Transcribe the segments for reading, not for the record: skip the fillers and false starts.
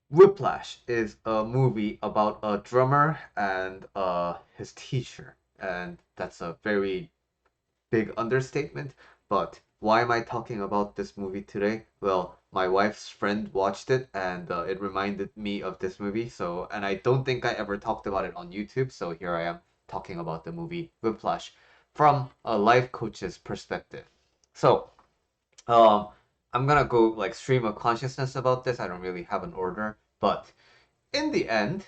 Whiplash is a movie about a drummer and his teacher, and that's a very big understatement. But why am I talking about this movie today? Well, my wife's friend watched it and it reminded me of this movie. So, and I don't think I ever talked about it on YouTube. So here I am talking about the movie Whiplash from a life coach's perspective. So, um, I'm gonna go like stream of consciousness about this. I don't really have an order, but in the end,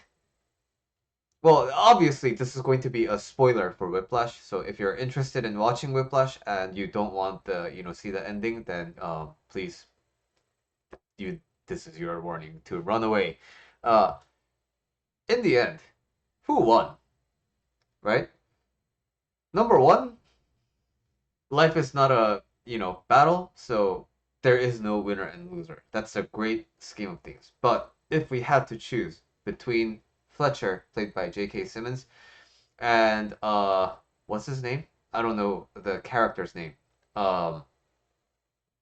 well, obviously, this is going to be a spoiler for Whiplash. So if you're interested in watching Whiplash and you don't want the, see the ending, then please, you, this is your warning to run away. Uh, in the end, who won, right? Number one, life is not a, battle, so there is no winner and loser. That's a great scheme of things. But if we had to choose between Fletcher, played by J.K. Simmons, and what's his name? I don't know the character's name. Um,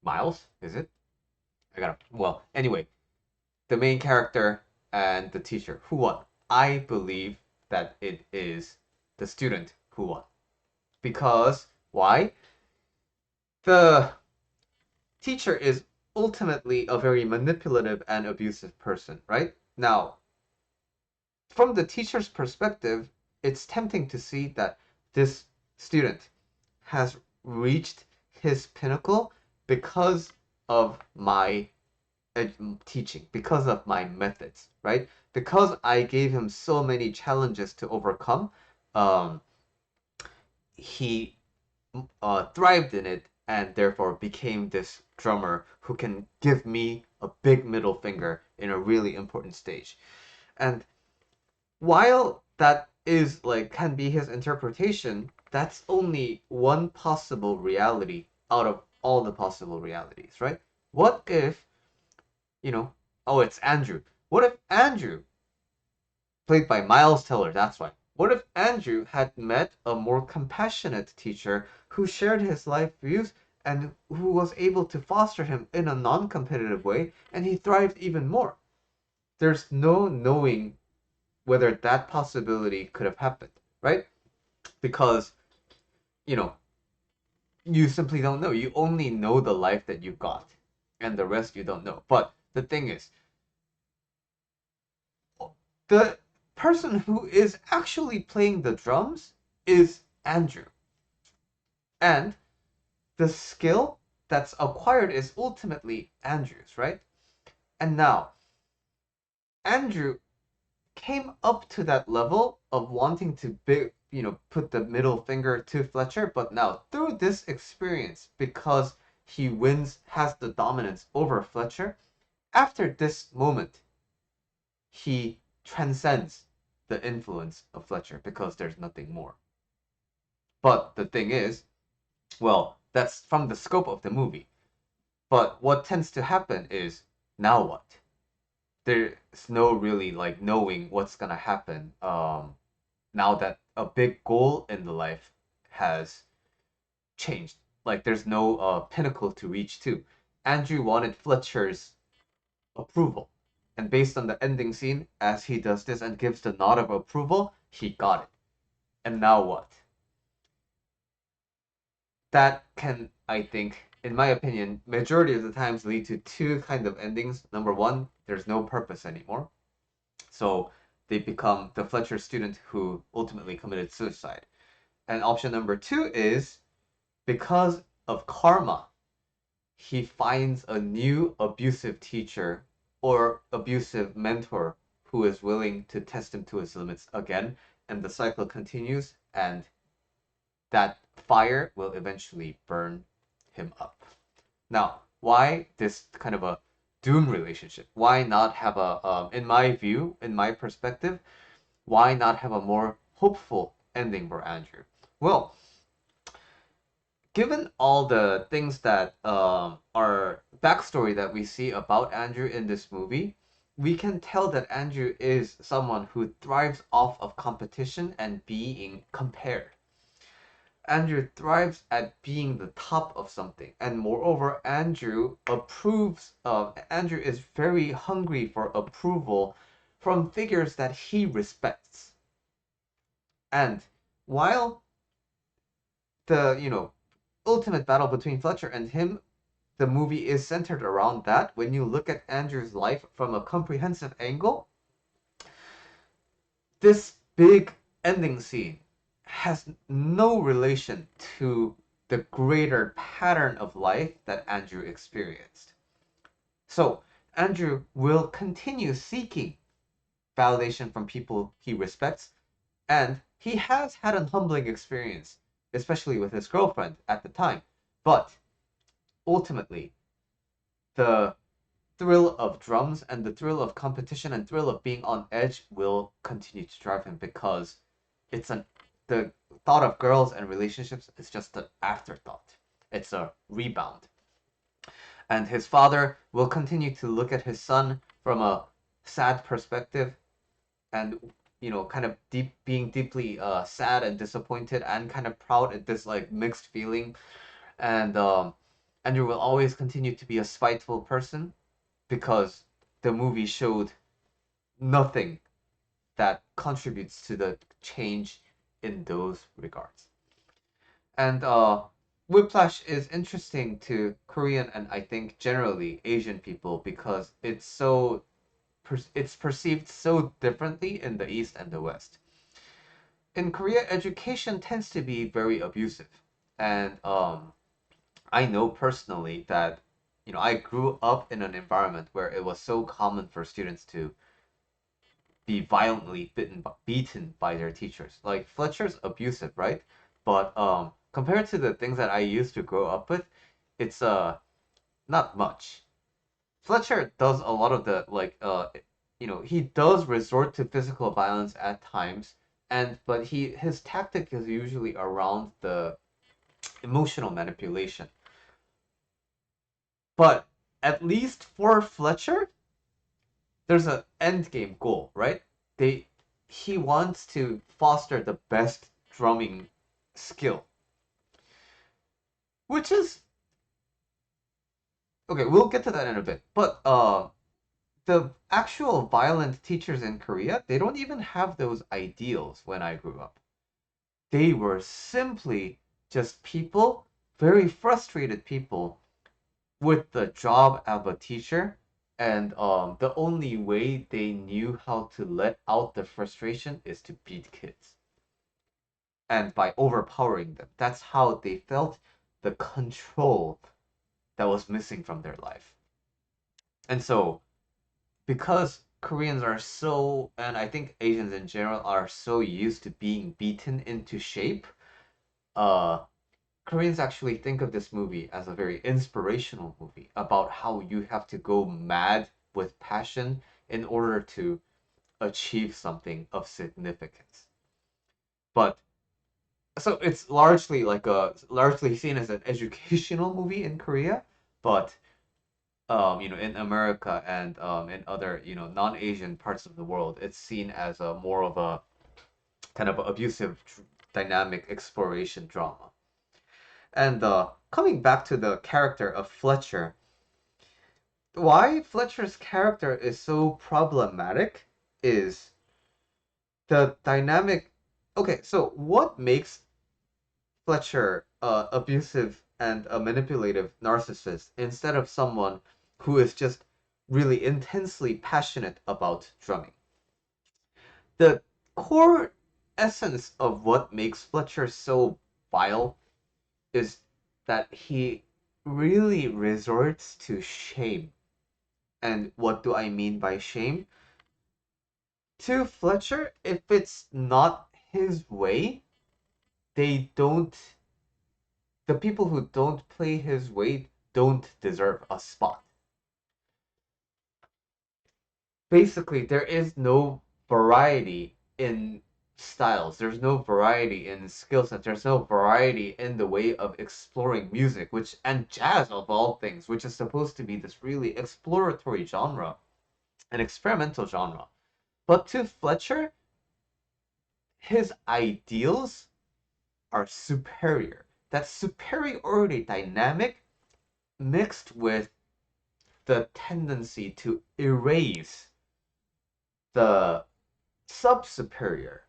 Miles, is it? I gotta. Well, anyway, the main character and the teacher who won. I believe that it is the student who won because why? The teacher is ultimately a very manipulative and abusive person, right? Now, from the teacher's perspective, it's tempting to see that this student has reached his pinnacle because of my teaching, because of my methods, right? Because I gave him so many challenges to overcome, um, he thrived in it and therefore became this drummer who can give me a big middle finger in a really important stage. And while that is like can be his interpretation, that's only one possible reality out of all the possible realities, right? What if, you know, oh, it's Andrew. What if Andrew, played by Miles Teller, that's right. What if Andrew had met a more compassionate teacher who shared his life views and who was able to foster him in a non competitive way and he thrived even more? There's no knowing whether that possibility could have happened, right? Because, you know, you simply don't know. You only know the life that you got, and the rest you don't know. But the thing is, the person who is actually playing the drums is Andrew. And the skill that's acquired is ultimately Andrew's, right? And now, Andrew came up to that level of wanting to put the middle finger to Fletcher, but now through this experience, because he wins, has the dominance over Fletcher, after this moment, he transcends the influence of Fletcher because there's nothing more. But the thing is, well, that's from the scope of the movie. But what tends to happen is, now what? There's no really like knowing what's gonna happen. Now that a big goal in the life has changed. Like there's no pinnacle to reach to. Andrew wanted Fletcher's approval. And based on the ending scene, as he does this and gives the nod of approval, he got it. And now what? That can, I think, in my opinion, majority of the times lead to two kind of endings. Number one, there's no purpose anymore. So they become the Fletcher student who ultimately committed suicide. And option number two is because of karma, he finds a new abusive teacher or abusive mentor who is willing to test him to his limits again, and the cycle continues, and that fire will eventually burn him up. Now, why this kind of a doom relationship? Why not have in my view, in my perspective, why not have a more hopeful ending for Andrew? Well, given all the things that are backstory that we see about Andrew in this movie, we can tell that Andrew is someone who thrives off of competition and being compared. Andrew thrives at being the top of something, and moreover, Andrew is very hungry for approval from figures that he respects. And while the ultimate battle between Fletcher and him, the movie is centered around that. When you look at Andrew's life from a comprehensive angle, this big ending scene has no relation to the greater pattern of life that Andrew experienced. So, Andrew will continue seeking validation from people he respects, and he has had a humbling experience, especially with his girlfriend at the time. But ultimately, the thrill of drums and the thrill of competition and thrill of being on edge will continue to drive him because it's an the thought of girls and relationships is just an afterthought. It's a rebound. And his father will continue to look at his son from a sad perspective and kind of being deeply sad and disappointed and kind of proud at this like mixed feeling. And Andrew will always continue to be a spiteful person because the movie showed nothing that contributes to the change in those regards. And Whiplash is interesting to Korean and I think generally Asian people because it's perceived so differently in the East and the West. In Korea, education tends to be very abusive, and I know personally that I grew up in an environment where it was so common for students to be violently beaten by their teachers. Like Fletcher's abusive, right? But compared to the things that I used to grow up with, it's not much. Fletcher does a lot of the he does resort to physical violence at times, but his tactic is usually around the emotional manipulation. But at least for Fletcher, there's an end game goal, right? They He wants to foster the best drumming skill, which is okay. We'll get to that in a bit. But the actual violent teachers in Korea, they don't even have those ideals when I grew up. They were simply just people, very frustrated people with the job of a teacher, and the only way they knew how to let out the frustration is to beat kids and by overpowering them. That's how they felt the control that was missing from their life. And so, because Koreans are so, and I think Asians in general are so used to being beaten into shape, uh, Koreans actually think of this movie as a very inspirational movie about how you have to go mad with passion in order to achieve something of significance. But so it's largely seen as an educational movie in Korea, but in America and in other non-Asian parts of the world, it's seen as a more of a kind of abusive dynamic exploration drama. And coming back to the character of Fletcher, why Fletcher's character is so problematic is the dynamic. Okay, so what makes Fletcher abusive and a manipulative narcissist instead of someone who is just really intensely passionate about drumming? The core essence of what makes Fletcher so vile is that he really resorts to shame. And what do I mean by shame? To Fletcher, if it's not his way, they don't, the people who don't play his way don't deserve a spot. Basically, there is no variety in styles. There's no variety in skill sets. There's no variety in the way of exploring music, and jazz of all things, which is supposed to be this really exploratory genre, an experimental genre. But to Fletcher, his ideals are superior. That superiority dynamic mixed with the tendency to erase the sub-superior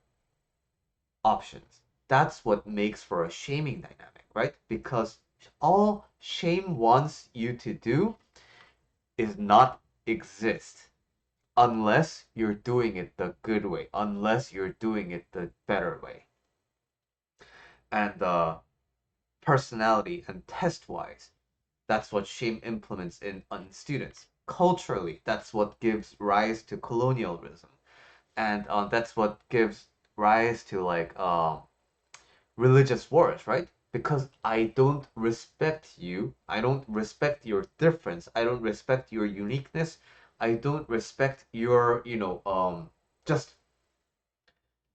options. That's what makes for a shaming dynamic, right? Because all shame wants you to do is not exist unless you're doing it the good way, unless you're doing it the better way. And personality and test wise, that's what shame implements in on students. Culturally, that's what gives rise to colonialism, and that's what gives rise to like religious wars, right? Because I don't respect you, I don't respect your difference, I don't respect your uniqueness, I don't respect your, just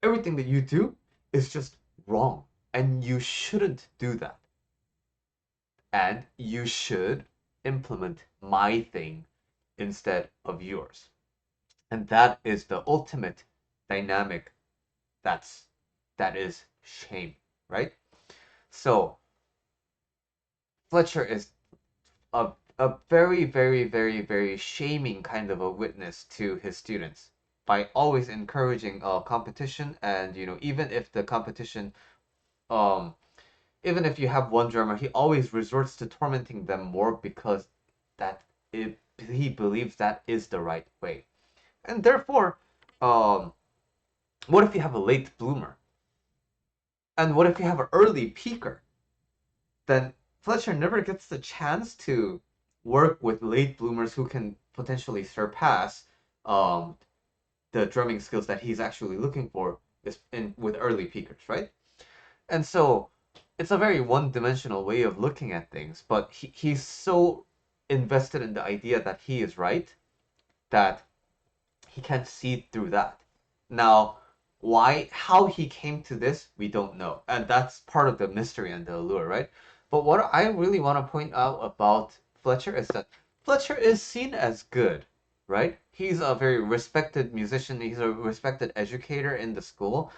everything that you do is just wrong, and you shouldn't do that, and you should implement my thing instead of yours. And that is the ultimate dynamic that's that is shame, right? So Fletcher is a very, very, very, very shaming kind of a witness to his students by always encouraging competition, and even if the competition um even if you have one drummer, he always resorts to tormenting them more because that he believes that is the right way. And therefore, um, what if you have a late bloomer? And what if you have an early peaker? Then Fletcher never gets the chance to work with late bloomers who can potentially surpass um, the drumming skills that he's actually looking for is in with early peakers, right? And so it's a very one-dimensional way of looking at things, but he's so invested in the idea that he is right that he can't see through that. Now, how he came to this, we don't know. And that's part of the mystery and the allure, right? But what I really want to point out about Fletcher is that Fletcher is seen as good, right? He's a very respected musician, he's a respected educator in the school.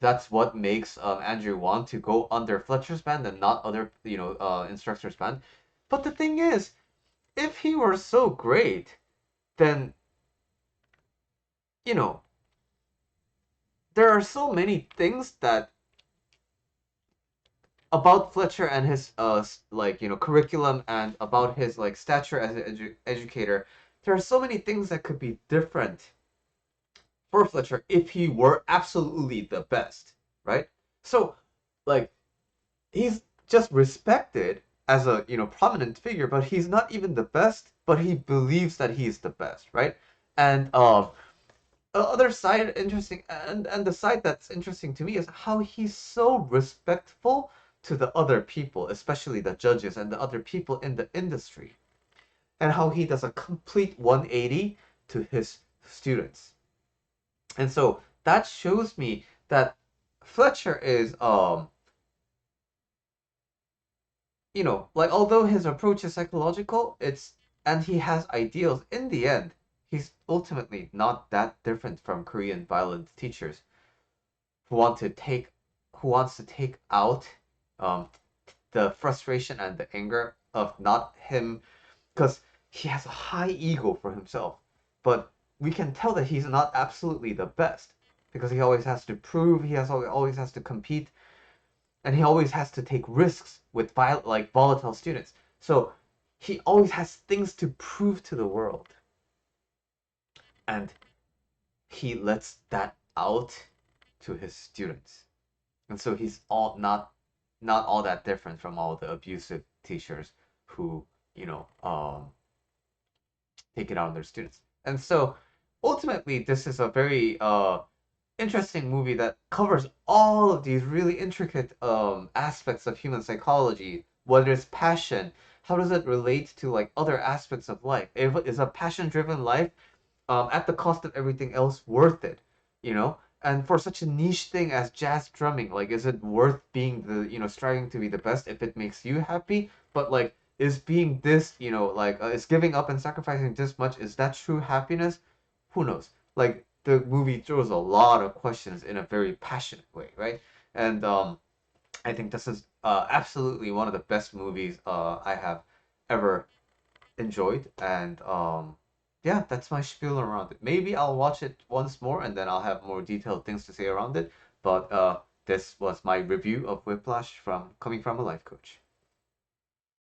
That's what makes Andrew want to go under Fletcher's band and not other, instructors' band. But the thing is, if he were so great, then, you know, there are so many things that about Fletcher and his curriculum and about his like stature as an educator. There are so many things that could be different for Fletcher if he were absolutely the best, right? So, like, he's just respected as a prominent figure, but he's not even the best. But he believes that he's the best, right? And the other side interesting, and the side that's interesting to me is how he's so respectful to the other people, especially the judges and the other people in the industry, and how he does a complete 180 to his students. And so that shows me that Fletcher is like although his approach is psychological, it's and he has ideals, in the end, he's ultimately not that different from Korean violent teachers who want to take who wants to take out um, the frustration and the anger of not him, because he has a high ego for himself, but we can tell that he's not absolutely the best because he always has to prove, he has always has to compete, and he always has to take risks with volatile students. So he always has things to prove to the world, and he lets that out to his students. And so he's all not all that different from all the abusive teachers who take it out on their students. And so ultimately, this is a very interesting movie that covers all of these really intricate aspects of human psychology. What is passion? How does it relate to like other aspects of life? Is a passion-driven life at the cost of everything else worth it? You know, and for such a niche thing as jazz drumming, like, is it worth being the striving to be the best if it makes you happy? But like, is being this is giving up and sacrificing this much, is that true happiness? Who knows? Like, the movie throws a lot of questions in a very passionate way, right? And I think this is absolutely one of the best movies I have ever enjoyed, and yeah, that's my spiel around it. Maybe I'll watch it once more, and then I'll have more detailed things to say around it. But this was my review of Whiplash from coming from a life coach.